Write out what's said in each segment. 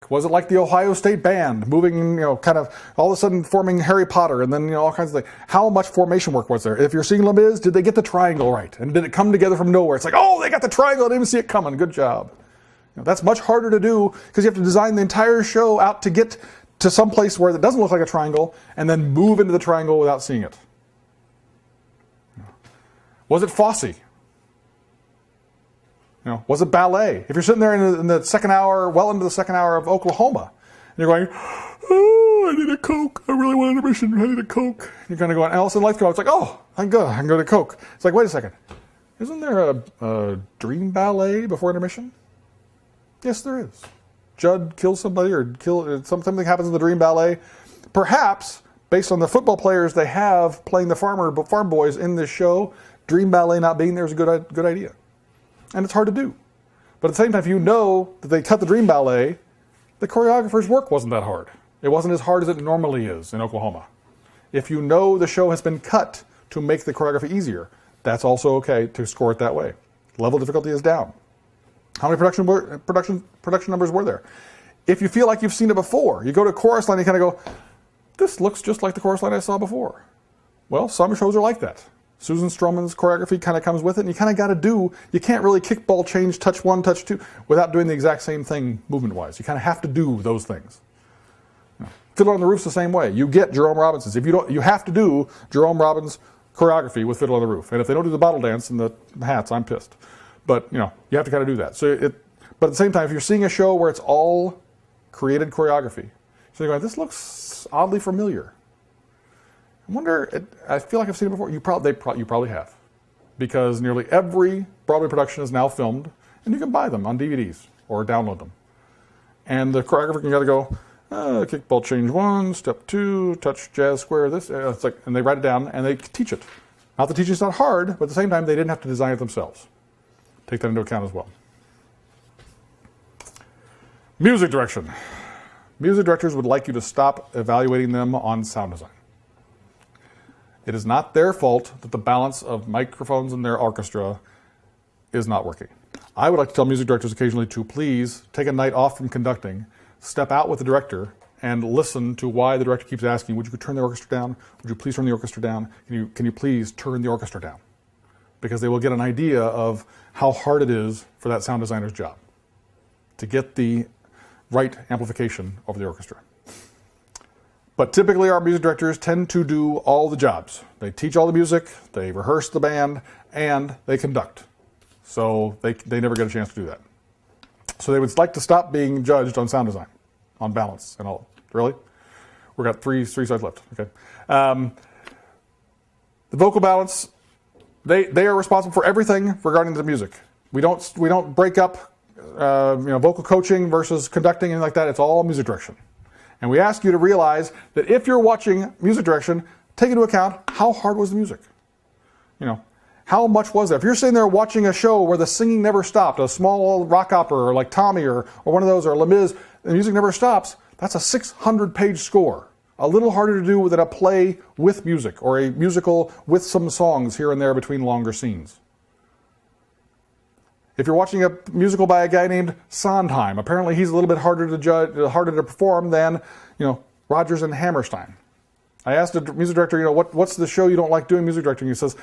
like? Was it like the Ohio State Band moving, kind of all of a sudden forming Harry Potter and then, all kinds of things? How much formation work was there? If you're seeing Les Mis, did they get the triangle right? And did it come together from nowhere? It's like, oh, they got the triangle. I didn't even see it coming. Good job. That's much harder to do because you have to design the entire show out to get to some place where it doesn't look like a triangle and then move into the triangle without seeing it. Was it Fosse? Was it ballet? If you're sitting there in the second hour, well into the second hour of Oklahoma, and you're going, oh, I need a Coke. I really want intermission. I need a Coke. And you're kind of going, and all of a sudden lights go out. It's like, oh, I'm good. I can go to Coke. It's like, wait a second. Isn't there a dream ballet before intermission? Yes, there is. Judd kills somebody or something happens in the dream ballet. Perhaps, based on the football players they have playing the farm boys in this show, dream ballet not being there is a good idea. And it's hard to do. But at the same time, if you know that they cut the dream ballet, the choreographer's work wasn't that hard. It wasn't as hard as it normally is in Oklahoma. If you know the show has been cut to make the choreography easier, that's also okay to score it that way. Level of difficulty is down. How many production numbers were there? If you feel like you've seen it before, you go to a chorus line and you kind of go, this looks just like the chorus line I saw before. Well, some shows are like that. Susan Stroman's choreography kind of comes with it, and you kind of got to you can't really kickball change, touch one, touch two, without doing the exact same thing movement-wise. You kind of have to do those things. Fiddler on the Roof's the same way. You get Jerome Robinson's. If you don't, you have to do Jerome Robbins' choreography with Fiddler on the Roof. And if they don't do the bottle dance and the hats, I'm pissed. But, you have to kind of do that. But at the same time, if you're seeing a show where it's all created choreography, so you're going, this looks oddly familiar. I feel like I've seen it before. You probably have. Because nearly every Broadway production is now filmed, and you can buy them on DVDs or download them. And the choreographer can go, kickball change 1, step 2, touch jazz square, this. It's like, and they write it down, and they teach it. Not that teaching's not hard, but at the same time, they didn't have to design it themselves. Take that into account as well. Music direction. Music directors would like you to stop evaluating them on sound design. It is not their fault that the balance of microphones in their orchestra is not working. I would like to tell music directors occasionally to please take a night off from conducting, step out with the director, and listen to why the director keeps asking, would you turn the orchestra down? Would you please turn the orchestra down? Can you please turn the orchestra down? Because they will get an idea of how hard it is for that sound designer's job to get the right amplification over the orchestra. But typically our music directors tend to do all the jobs. They teach all the music, they rehearse the band, and they conduct. So they never get a chance to do that. So they would like to stop being judged on sound design, on balance and all. Really? We've got three sides left. Okay. The vocal balance, they are responsible for everything regarding the music. We don't break up vocal coaching versus conducting and like that. It's all music direction. And we ask you to realize that if you're watching music direction, take into account how hard was the music. How much was there? If you're sitting there watching a show where the singing never stopped, a small rock opera or like Tommy or one of those, or Les Mis, the music never stops, that's a 600-page score. A little harder to do than a play with music or a musical with some songs here and there between longer scenes. If you're watching a musical by a guy named Sondheim, apparently he's a little bit harder to judge, harder to perform than, Rodgers and Hammerstein. I asked the music director, what's the show you don't like doing music directing? He says,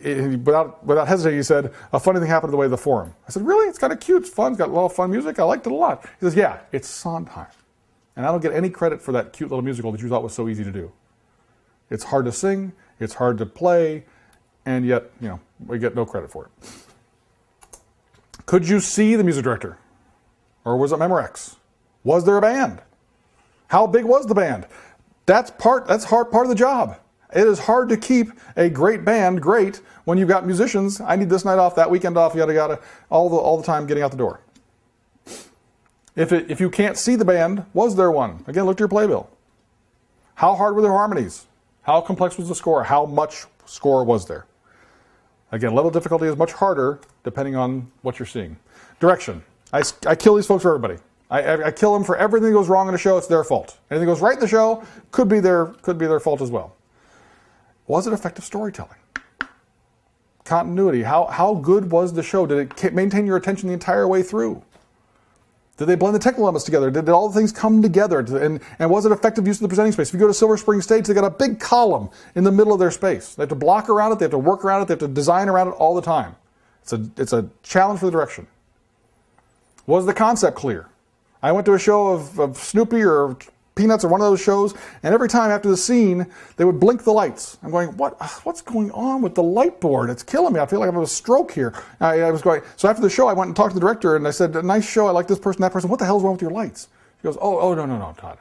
without hesitating, he said, a funny thing happened to the way of the Forum. I said, really? It's kind of cute. It's fun. It's got a lot of fun music. I liked it a lot. He says, yeah, it's Sondheim. And I don't get any credit for that cute little musical that you thought was so easy to do. It's hard to sing. It's hard to play. And yet, we get no credit for it. Could you see the music director? Or was it Memorex? Was there a band? How big was the band? That's part of the job. It is hard to keep a great band great when you've got musicians. I need this night off, that weekend off, yada yada, all the time getting out the door. If you can't see the band, was there one? Again, look at your playbill. How hard were their harmonies? How complex was the score? How much score was there? Again, level of difficulty is much harder depending on what you're seeing. Direction. I kill these folks for everybody. I kill them for everything that goes wrong in the show. It's their fault. Anything that goes right in the show could be their fault as well. Was it effective storytelling? Continuity. How good was the show? Did it maintain your attention the entire way through? Did they blend the technical elements together? Did all the things come together? And was it effective use of the presenting space? If you go to Silver Spring Stage, they got a big column in the middle of their space. They have to block around it. They have to work around it. They have to design around it all the time. It's a challenge for the direction. Was the concept clear? I went to a show of Snoopy or Peanuts or one of those shows, and every time after the scene, they would blink the lights. I'm going, what's going on with the light board? It's killing me. I feel like I have a stroke here. I was going. So after the show, I went and talked to the director, and I said, nice show. I like this person, that person. What the hell's wrong with your lights? She goes, no, Todd.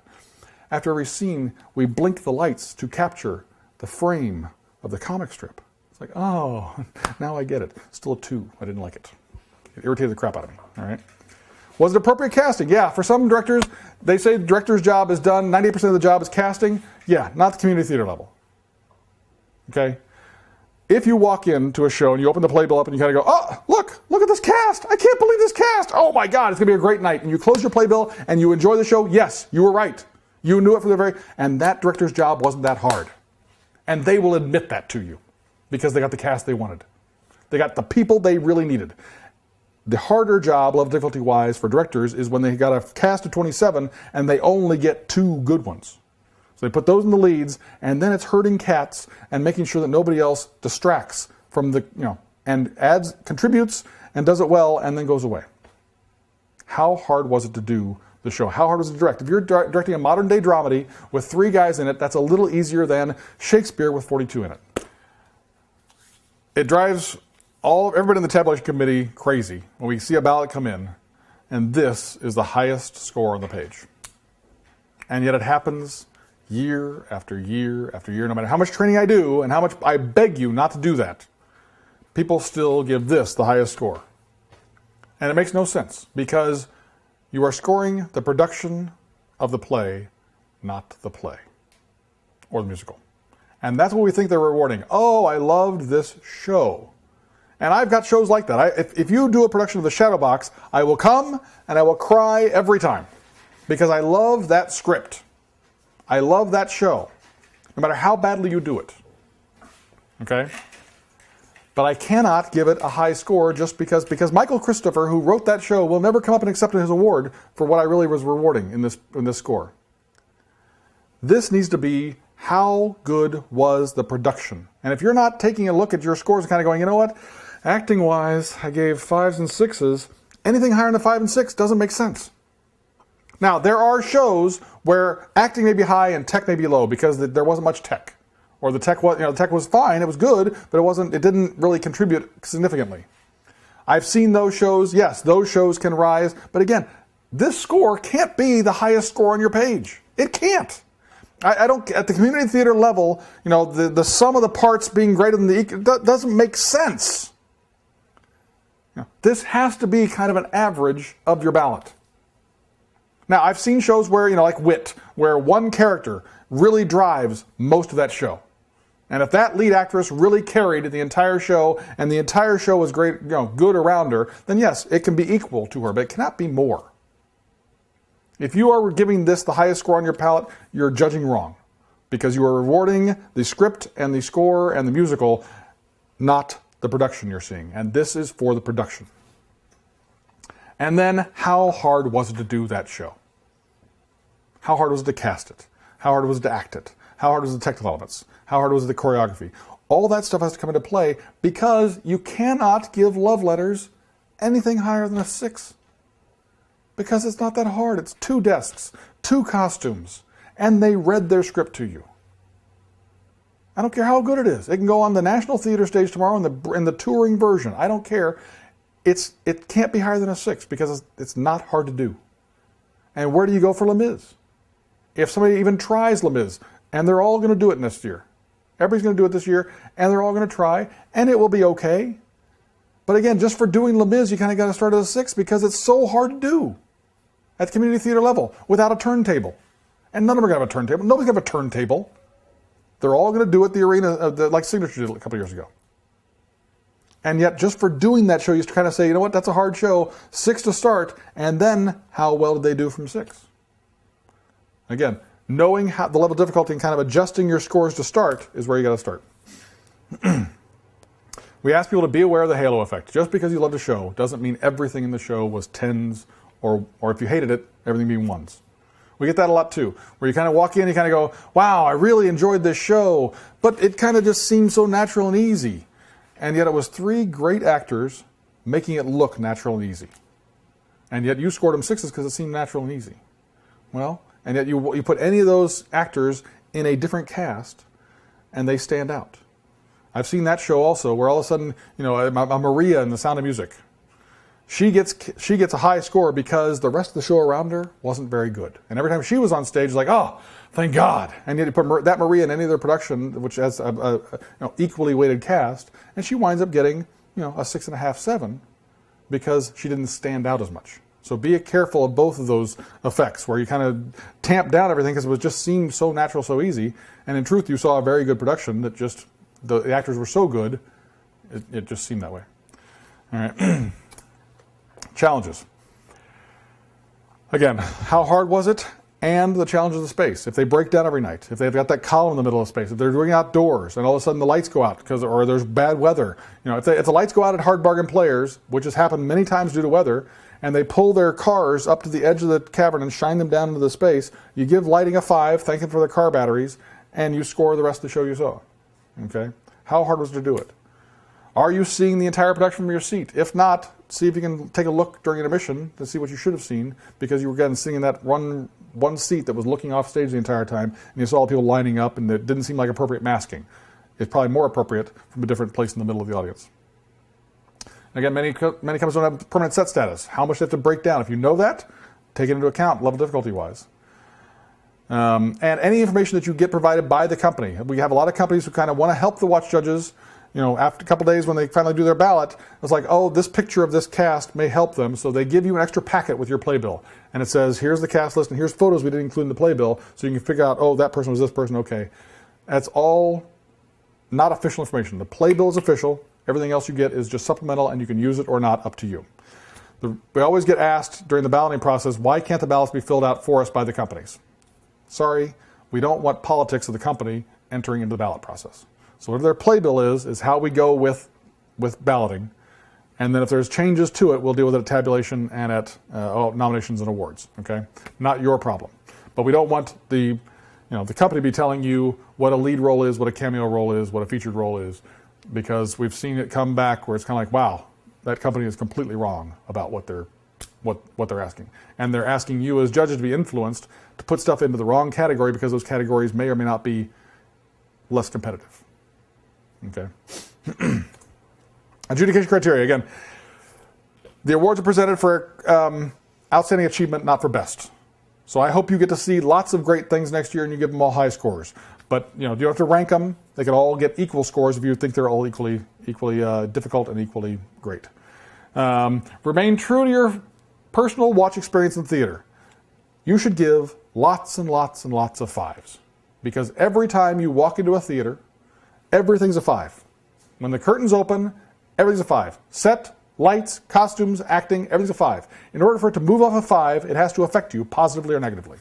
After every scene, we blink the lights to capture the frame of the comic strip. It's like, oh, now I get it. Still a 2. I didn't like it. It irritated the crap out of me. All right. Was it appropriate casting? Yeah, for some directors, they say the director's job is done, 98% of the job is casting. Yeah, not the community theater level. Okay? If you walk into a show and you open the playbill up and you kind of go, oh, look at this cast. I can't believe this cast. Oh my God, it's going to be a great night. And you close your playbill and you enjoy the show, yes, you were right. You knew it from the very, and that director's job wasn't that hard. And they will admit that to you because they got the cast they wanted. They got the people they really needed. The harder job, level difficulty-wise, for directors is when they got a cast of 27 and they only get 2 good ones. So they put those in the leads, and then it's herding cats and making sure that nobody else distracts from the, and contributes and does it well and then goes away. How hard was it to do the show? How hard was it to direct? If you're directing a modern-day dramedy with 3 guys in it, that's a little easier than Shakespeare with 42 in it. It drives everybody in the tabulation committee crazy when we see a ballot come in, and this is the highest score on the page. And yet it happens year after year after year, no matter how much training I do and how much I beg you not to do that. People still give this the highest score. And it makes no sense because you are scoring the production of the play, not the play or the musical. And that's what we think they're rewarding. Oh, I loved this show. And I've got shows like that. If you do a production of The Shadow Box, I will come and I will cry every time because I love that script. I love that show, no matter how badly you do it. Okay? But I cannot give it a high score just because Michael Christopher, who wrote that show, will never come up and accept his award for what I really was rewarding in this score. This needs to be how good was the production. And if you're not taking a look at your scores and kind of going, you know what? Acting-wise, I gave 5s and 6s. Anything higher than 5 and 6 doesn't make sense. Now, there are shows where acting may be high and tech may be low because there wasn't much tech. Or the tech was fine, it was good, but it didn't really contribute significantly. I've seen those shows, yes, those shows can rise, but again, this score can't be the highest score on your page. It can't. I don't, at the community theater level, the sum of the parts being greater than doesn't make sense. This has to be kind of an average of your ballot. Now, I've seen shows where, like Wit, where one character really drives most of that show. And if that lead actress really carried the entire show, and the entire show was great, good around her, then yes, it can be equal to her, but it cannot be more. If you are giving this the highest score on your ballot, you're judging wrong. Because you are rewarding the script and the score and the musical, not the production you're seeing. And this is for the production. And then, how hard was it to do that show? How hard was it to cast it? How hard was it to act it? How hard was the technical elements? How hard was the choreography? All that stuff has to come into play because you cannot give love letters anything higher than a 6. Because it's not that hard. It's 2 desks, 2 costumes, and they read their script to you. I don't care how good it is. It can go on the National Theater stage tomorrow in the touring version. I don't care. It can't be higher than a 6 because it's not hard to do. And where do you go for Les Mis? If somebody even tries Les Mis, and they're all going to do it next year. Everybody's going to do it this year, and they're all going to try, and it will be okay. But again, just for doing Les Mis, you kind of got to start at a 6 because it's so hard to do at the community theater level without a turntable. And none of them are going to have a turntable. Nobody's going to have a turntable. They're all going to do it the arena, like Signature did a couple years ago. And yet, just for doing that show, you used to kind of say, you know what, that's a hard show, 6 to start, and then how well did they do from 6? Again, knowing how the level of difficulty and kind of adjusting your scores to start is where you got to start. We ask people to be aware of the halo effect. Just because you loved a show doesn't mean everything in the show was 10s or if you hated it, everything being ones. We get that a lot too, where you kind of walk in, you kind of go, wow, I really enjoyed this show, but it kind of just seemed so natural and easy. And yet it was 3 great actors making it look natural and easy. And yet you scored them 6s because it seemed natural and easy. Well, and yet you put any of those actors in a different cast, and they stand out. I've seen that show also, where all of a sudden, Maria in The Sound of Music, she gets a high score because the rest of the show around her wasn't very good. And every time she was on stage, like, oh, thank God. And yet you put that Maria in any other production, which has a equally weighted cast, and she winds up getting a 6.5, 7, because she didn't stand out as much. So be careful of both of those effects, where you kind of tamp down everything because it just seemed so natural, so easy. And in truth, you saw a very good production that just, the actors were so good, it just seemed that way. All right. Challenges. Again, how hard was it? And the challenges of space. If they break down every night, if they've got that column in the middle of space, if they're doing outdoors and all of a sudden the lights go out or there's bad weather, if the lights go out at Hard Bargain Players, which has happened many times due to weather, and they pull their cars up to the edge of the cavern and shine them down into the space, you give lighting a 5, thank them for the car batteries, and you score the rest of the show you saw. Okay? How hard was it to do it? Are you seeing the entire production from your seat? If not, see if you can take a look during intermission to see what you should have seen, because you were again sitting in that one seat that was looking off stage the entire time, and you saw all the people lining up, and it didn't seem like appropriate masking. It's probably more appropriate from a different place in the middle of the audience. Again, many companies don't have permanent set status. How much they have to break down? If you know that, take it into account, level difficulty-wise. And any information that you get provided by the company. We have a lot of companies who kind of want to help the watch judges. After a couple days when they finally do their ballot, it's like, oh, this picture of this cast may help them, so they give you an extra packet with your playbill. And it says, here's the cast list, and here's photos we didn't include in the playbill, so you can figure out, oh, that person was this person, okay. That's all not official information. The playbill is official. Everything else you get is just supplemental, and you can use it or not, up to you. We always get asked during the balloting process, why can't the ballots be filled out for us by the companies? Sorry, we don't want politics of the company entering into the ballot process. So whatever their playbill is how we go with balloting. And then if there's changes to it, we'll deal with it at tabulation and at nominations and awards. Okay, not your problem. But we don't want the company to be telling you what a lead role is, what a cameo role is, what a featured role is, because we've seen it come back where it's kind of like, wow, that company is completely wrong about what they're asking. And they're asking you as judges to be influenced to put stuff into the wrong category because those categories may or may not be less competitive. Okay. Adjudication criteria. Again, the awards are presented for outstanding achievement, not for best. So I hope you get to see lots of great things next year and you give them all high scores. But you don't have to rank them. They can all get equal scores if you think they're all equally difficult and equally great. Remain true to your personal watch experience in theater. You should give lots and lots and lots of 5s. Because every time you walk into a theater, everything's a 5. When the curtains open, everything's a 5. Set, lights, costumes, acting, everything's a 5. In order for it to move off a 5, it has to affect you positively or negatively.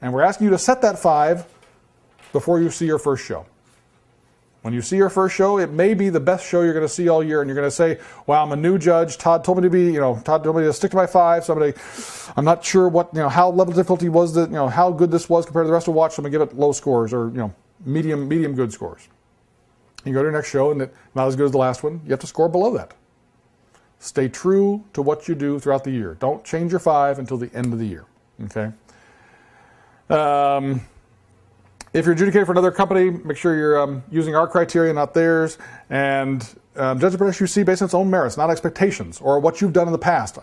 And we're asking you to set that 5 before you see your first show. When you see your first show, it may be the best show you're going to see all year, and you're going to say, "Wow, I'm a new judge. Todd told me to stick to my 5. So I'm not sure how level of difficulty was that, how good this was compared to the rest of the watch. So I'm going to give it low scores or medium good scores." You go to your next show, and it's not as good as the last one. You have to score below that. Stay true to what you do throughout the year. Don't change your 5 until the end of the year. Okay. If you're adjudicated for another company, make sure you're using our criteria, not theirs, and judge the production you see based on its own merits, not expectations, or what you've done in the past.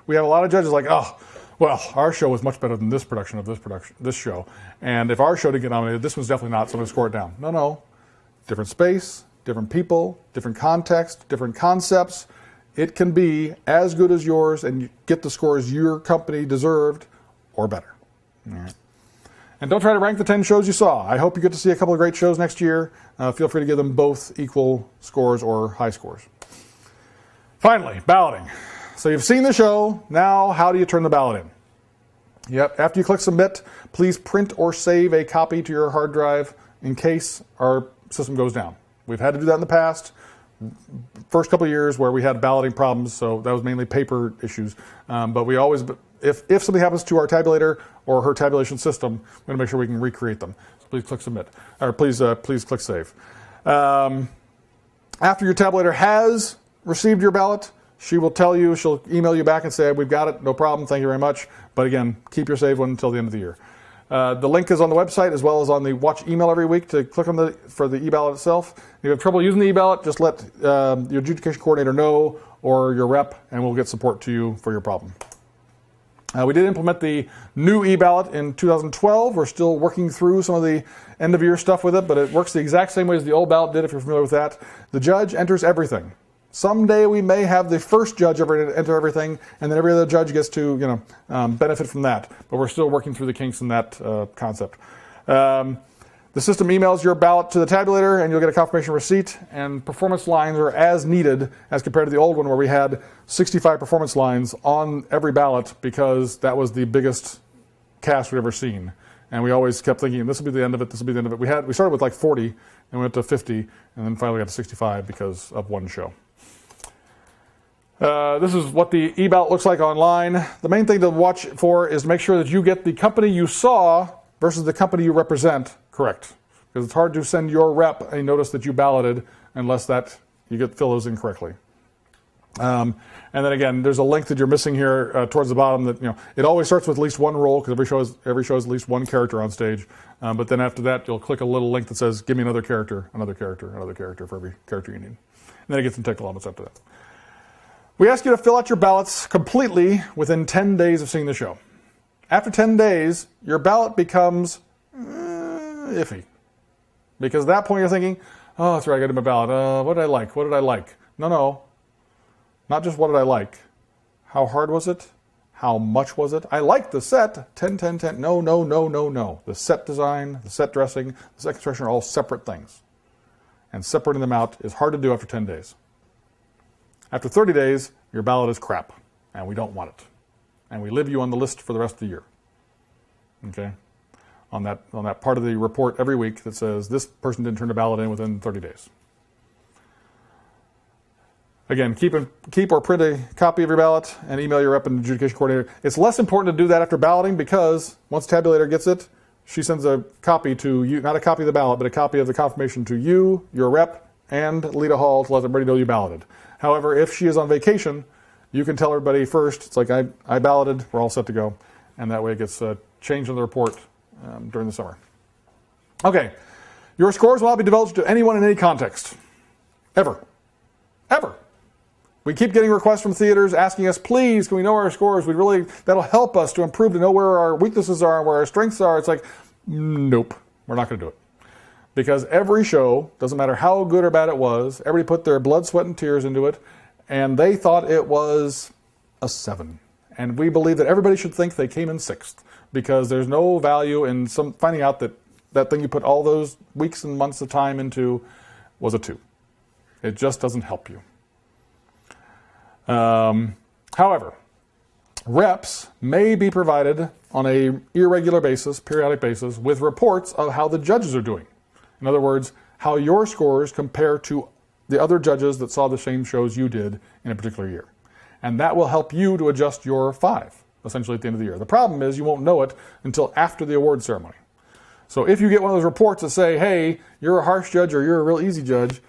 We have a lot of judges like, oh, well, our show was much better than this production of this show, and if our show didn't get nominated, this one's definitely not, so I'm going to score it down. No. Different space, different people, different context, different concepts. It can be as good as yours, and you get the scores your company deserved or better. All right. And don't try to rank the 10 shows you saw. I hope you get to see a couple of great shows next year. Feel free to give them both equal scores or high scores. Finally, balloting. So you've seen the show. Now, how do you turn the ballot in? Yep. After you click submit, please print or save a copy to your hard drive in case our system goes down. We've had to do that in the past. First couple of years where we had balloting problems, so that was mainly paper issues. But we always if something happens to our tabulator or her tabulation system, we're going to make sure we can recreate them. So please click submit, or please click save. After your tabulator has received your ballot, she will tell you, she'll email you back and say, we've got it, no problem, thank you very much. But again, keep your saved one until the end of the year. The link is on the website as well as on the watch email every week to click on for the e-ballot itself. If you have trouble using the e-ballot, just let your adjudication coordinator know or your rep, and we'll get support to you for your problem. We did implement the new e-ballot in 2012. We're still working through some of the end-of-year stuff with it, but it works the exact same way as the old ballot did, if you're familiar with that. The judge enters everything. Someday we may have the first judge ever enter everything, and then every other judge gets to benefit from that. But we're still working through the kinks in that concept. The system emails your ballot to the tabulator, and you'll get a confirmation receipt, and performance lines are as needed as compared to the old one where we had 65 performance lines on every ballot because that was the biggest cast we'd ever seen. And we always kept thinking, this will be the end of it, this will be the end of it. We started with like 40, and we went to 50, and then finally got to 65 because of one show. This is what the e-ballot looks like online. The main thing to watch for is to make sure that you get the company you saw versus the company you represent correct. Because it's hard to send your rep a notice that you balloted unless you get fill those incorrectly. And then again, there's a link that you're missing here towards the bottom that, it always starts with at least one roll because every show has at least one character on stage. But then after that, you'll click a little link that says, give me another character, another character, another character for every character you need. And then it gets some technical elements after that. We ask you to fill out your ballots completely within 10 days of seeing the show. After 10 days, your ballot becomes iffy. Because at that point you're thinking, oh, that's right, I got to do my ballot. What did I like? What did I like? No. Not just what did I like. How hard was it? How much was it? I liked the set. 10, 10, 10. No. The set design, the set dressing, the set construction are all separate things. And separating them out is hard to do after 10 days. After 30 days, your ballot is crap, and we don't want it. And we leave you on the list for the rest of the year. Okay? On that part of the report every week that says this person didn't turn the ballot in within 30 days. Again, keep or print a copy of your ballot and email your rep and adjudication coordinator. It's less important to do that after balloting because once tabulator gets it, she sends a copy to you, not a copy of the ballot, but a copy of the confirmation to you, your rep, and Lita Hall to let everybody know you balloted. However, if she is on vacation, you can tell everybody first, it's like I balloted, we're all set to go. And that way it gets changed in the report during the summer. Okay, your scores will not be divulged to anyone in any context. Ever. We keep getting requests from theaters asking us, please, can we know our scores? That'll help us to improve, to know where our weaknesses are and where our strengths are. It's like, nope, we're not going to do it. Because every show, doesn't matter how good or bad it was, everybody put their blood, sweat, and tears into it, and they thought it was a 7. And we believe that everybody should think they came in 6th, because there's no value in finding out that thing you put all those weeks and months of time into was a 2. It just doesn't help you. However, reps may be provided on a irregular basis, periodic basis, with reports of how the judges are doing. In other words, how your scores compare to the other judges that saw the same shows you did in a particular year. And that will help you to adjust your 5, essentially at the end of the year. The problem is you won't know it until after the award ceremony. So if you get one of those reports that say, hey, you're a harsh judge or you're a real easy judge,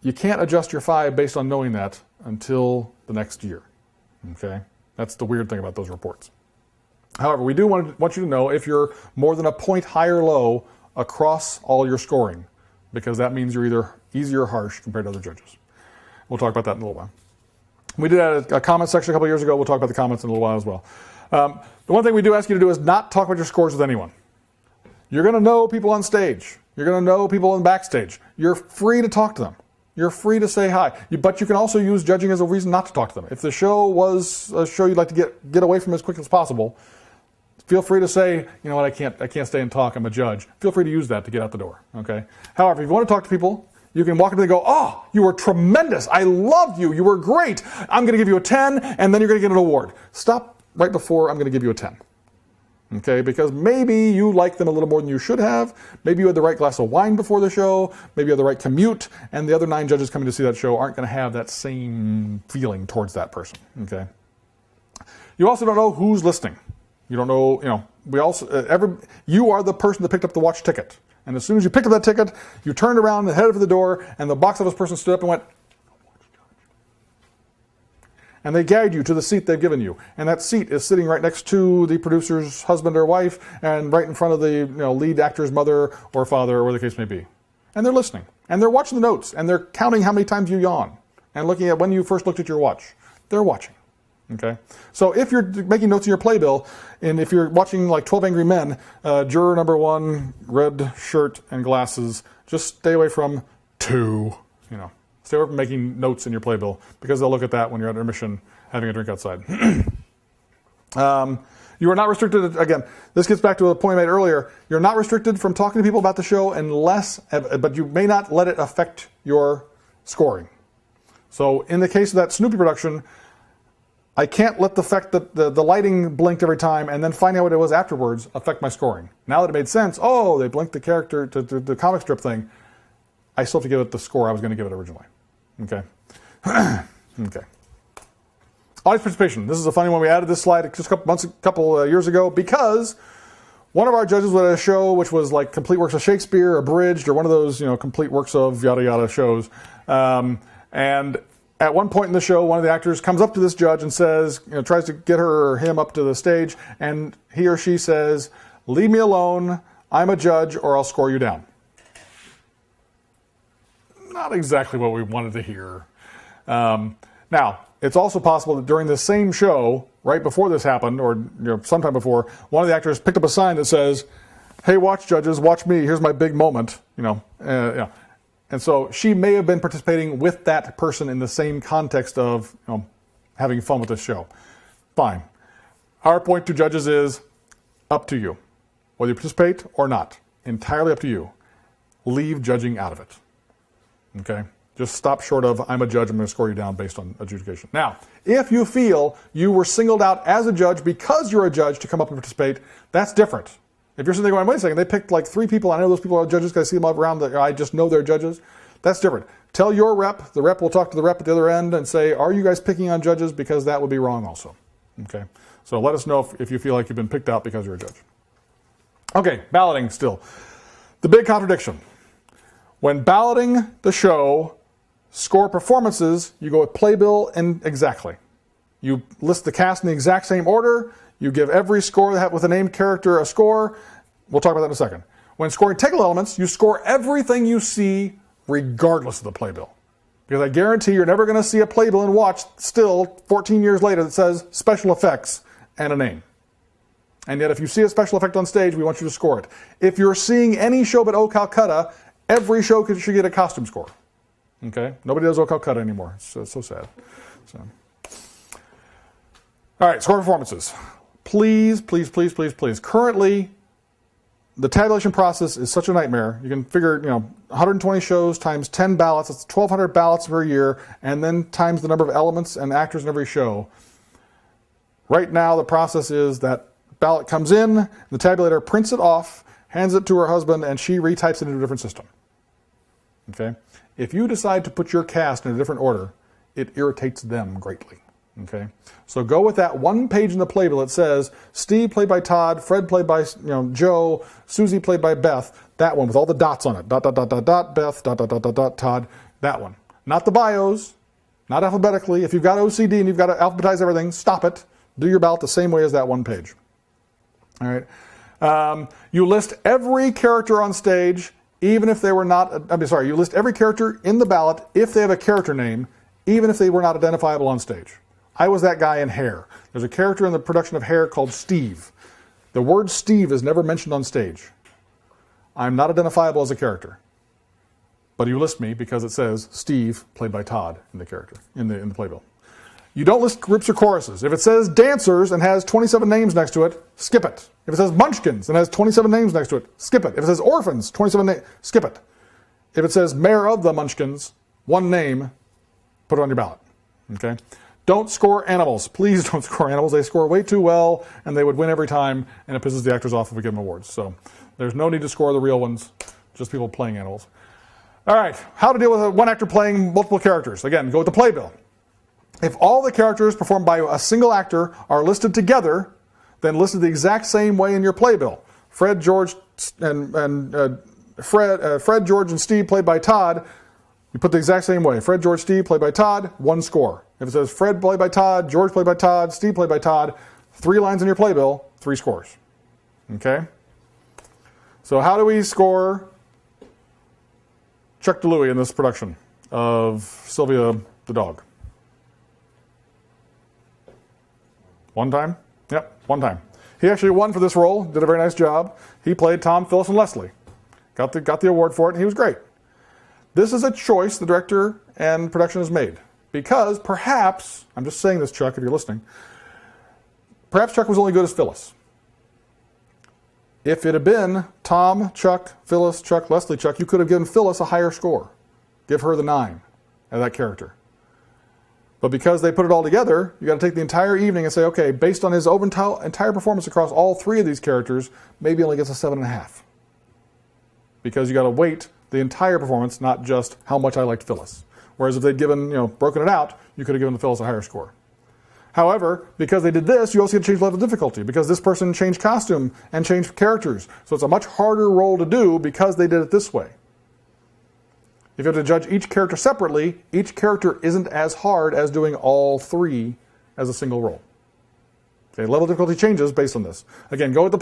you can't adjust your 5 based on knowing that until the next year. Okay? That's the weird thing about those reports. However, we do want you to know if you're more than a point high or low across all your scoring, because that means you're either easy or harsh compared to other judges. We'll talk about that in a little while. We did a comment section a couple years ago. We'll talk about the comments in a little while as well. The one thing we do ask you to do is not talk about your scores with anyone. You're going to know people on stage. You're going to know people in backstage. You're free to talk to them. You're free to say hi. But you can also use judging as a reason not to talk to them. If the show was a show you'd like to get away from as quick as possible, feel free to say, you know what, I can't stay and talk, I'm a judge. Feel free to use that to get out the door, okay? However, if you want to talk to people, you can walk up and go, oh, you were tremendous, I loved you, you were great, I'm going to give you a 10, and then you're going to get an award. Stop right before I'm going to give you a 10, okay? Because maybe you like them a little more than you should have, maybe you had the right glass of wine before the show, maybe you had the right commute, and the other 9 judges coming to see that show aren't going to have that same feeling towards that person, okay? You also don't know who's listening. You don't know, we also, you are the person that picked up the watch ticket. And as soon as you picked up that ticket, you turned around and headed for the door, and the box office person stood up and went, and they guide you to the seat they've given you. And that seat is sitting right next to the producer's husband or wife, and right in front of the lead actor's mother or father, or whatever the case may be. And they're listening. And they're watching the notes, and they're counting how many times you yawn, and looking at when you first looked at your watch. They're watching. Okay? So if you're making notes in your playbill, and if you're watching like 12 Angry Men, juror number 1, red shirt and glasses, just stay away from 2, Stay away from making notes in your playbill, because they'll look at that when you're at intermission having a drink outside. You are not restricted, again, this gets back to a point I made earlier, you're not restricted from talking to people about the show but you may not let it affect your scoring. So in the case of that Snoopy production, I can't let the fact that the lighting blinked every time and then finding out what it was afterwards affect my scoring. Now that it made sense, they blinked the character to the comic strip thing, I still have to give it the score I was going to give it originally. Okay. Okay. Audience participation. This is a funny one. We added this slide just a couple years ago because one of our judges was at a show which was like complete works of Shakespeare, abridged, or one of those complete works of yada yada shows. And at one point in the show, one of the actors comes up to this judge and says, tries to get her or him up to the stage, and he or she says, "Leave me alone. I'm a judge, or I'll score you down." Not exactly what we wanted to hear. Now, it's also possible that during the same show, right before this happened, or sometime before, one of the actors picked up a sign that says, "Hey, watch judges, watch me. Here's my big moment." And so she may have been participating with that person in the same context of having fun with this show. Fine. Our point to judges is up to you, whether you participate or not. Entirely up to you. Leave judging out of it. Okay? Just stop short of, "I'm a judge, I'm going to score you down based on adjudication." Now, if you feel you were singled out as a judge because you're a judge to come up and participate, that's different. If you're sitting there going, "Wait a second, they picked like 3 people, I know those people are judges because I see them all around, I just know they're judges," that's different. Tell your rep, the rep will talk to the rep at the other end and say, "Are you guys picking on judges?" Because that would be wrong also. Okay? So let us know if you feel like you've been picked out because you're a judge. Okay, balloting still. The big contradiction. When balloting the show, score performances, you go with playbill and exactly. You list the cast in the exact same order. You give every score with a named character a score. We'll talk about that in a second. When scoring technical elements, you score everything you see regardless of the playbill. Because I guarantee you're never going to see a playbill and watch still 14 years later that says special effects and a name. And yet if you see a special effect on stage, we want you to score it. If you're seeing any show but O Calcutta, every show should get a costume score. Okay? Nobody does O Calcutta anymore. It's so sad. So. All right, score performances. Please, please, please, please, please. Currently, the tabulation process is such a nightmare. You can figure, 120 shows times 10 ballots. That's 1,200 ballots per year, and then times the number of elements and actors in every show. Right now, the process is that ballot comes in, the tabulator prints it off, hands it to her husband, and she retypes it into a different system. Okay? If you decide to put your cast in a different order, it irritates them greatly. Okay? So go with that one page in the playbill that says Steve played by Todd, Fred played by Joe, Susie played by Beth, that one with all the dots on it. Dot, dot, dot, dot, dot, Beth, dot, dot, dot, dot, dot, Todd, that one. Not the bios, not alphabetically. If you've got OCD and you've got to alphabetize everything, stop it. Do your ballot the same way as that one page. All right. You list every character on stage, even if they were not, you list every character in the ballot if they have a character name, even if they were not identifiable on stage. I was that guy in Hair. There's a character in the production of Hair called Steve. The word Steve is never mentioned on stage. I'm not identifiable as a character. But you list me because it says Steve, played by Todd, in the character, in the playbill. You don't list groups or choruses. If it says dancers and has 27 names next to it, skip it. If it says munchkins and has 27 names next to it, skip it. If it says orphans, 27 names, skip it. If it says mayor of the munchkins, one name, put it on your ballot. Okay? Don't score animals. Please don't score animals. They score way too well, and they would win every time, and it pisses the actors off if we give them awards. So there's no need to score the real ones, just people playing animals. All right, how to deal with one actor playing multiple characters. Again, go with the playbill. If all the characters performed by a single actor are listed together, then listed the exact same way in your playbill. Fred, George, and Fred, George, and Steve played by Todd. You put the exact same way. Fred, George, Steve played by Todd, 1 score. If it says Fred played by Todd, George played by Todd, Steve played by Todd, 3 lines in your playbill, 3 scores. Okay? So how do we score Chuck DeLuey in this production of Sylvia the dog? 1 time? Yep, 1 time. He actually won for this role, did a very nice job. He played Tom, Phyllis, and Leslie. Got the award for it, and he was great. This is a choice the director and production has made. Because perhaps, I'm just saying this, Chuck, if you're listening, perhaps Chuck was only good as Phyllis. If it had been Tom, Chuck, Phyllis, Chuck, Leslie, Chuck, you could have given Phyllis a higher score. Give her the 9 of that character. But because they put it all together, you got to take the entire evening and say, okay, based on his entire performance across all 3 of these characters, maybe he only gets a 7.5. Because you got to weight the entire performance, not just how much I liked Phyllis. Whereas if they'd given, broken it out, you could have given Phyllis a higher score. However, because they did this, you also get to change level of difficulty, because this person changed costume and changed characters. So it's a much harder role to do because they did it this way. If you have to judge each character separately, each character isn't as hard as doing all 3 as a single role. Okay, level of difficulty changes based on this. Again, go with the